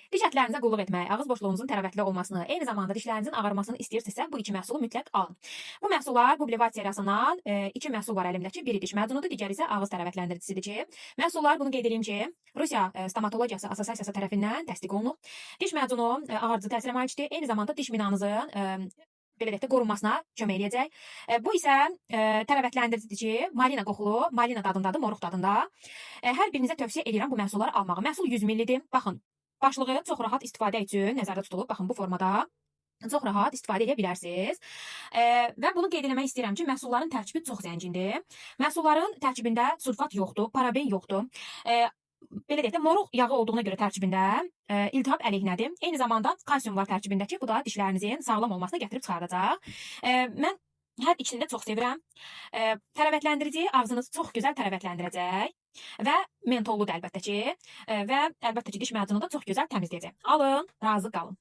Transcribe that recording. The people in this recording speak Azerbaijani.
Diş ətlərinizə qulluq etmək, ağız boşluğunuzun tərəvətli olmasını, eyni zamanda dişlərinizin ağarmasını istəyirsinizsə, bu iki məhsulu mütləq alın. Bu məhsullar Bublivat seriyasından iki məhsul var əlimdə ki, biri diş məcunudur, digəri isə ağız tərəvətləndiricisidir ki, məhsullar bunu qeyd edeyim ki, Rusiya Stomatologiyası Assosiasiyası tərəfindən təsdiq olunub. Diş məcunu ağarıcı təsirə malikdir, eyni zamanda diş binanızın belə deyək də qorunmasına kömək eləyəcək. Bu isə tərəvətləndiricidir ki, malina qoxulu, malina dadındadır, moruq dadında. Hər birinizə tövsiyə edirəm bu məhsulları almağı. Məhsul 100 ml-dir. Baxın, başlığı çox rahat istifadə üçün nəzərdə tutulub. Baxın, bu formada çox rahat istifadə edə bilərsiniz. Və bunu qeyd etmək istəyirəm ki, məhsulların tərkibi çox zəngindir. Məhsulların tərkibində sulfat yoxdur, paraben yoxdur. Belə deyək də, moruq yağı olduğuna görə tərkibində iltihab əleyhinədir. Eyni zamanda kalsium var tərkibində ki, bu da dişlərinizin sağlam olmasına gətirib çıxardacaq. Mən hər ikisini də çox sevirəm. Tərəvətləndirici ağzınızı çox gözəl tərəvətləndirəcək və mentolludur əlbəttə ki, və əlbəttə ki, diş məcunu da çox gözəl təmizləyəcək. Alın, razı qalın.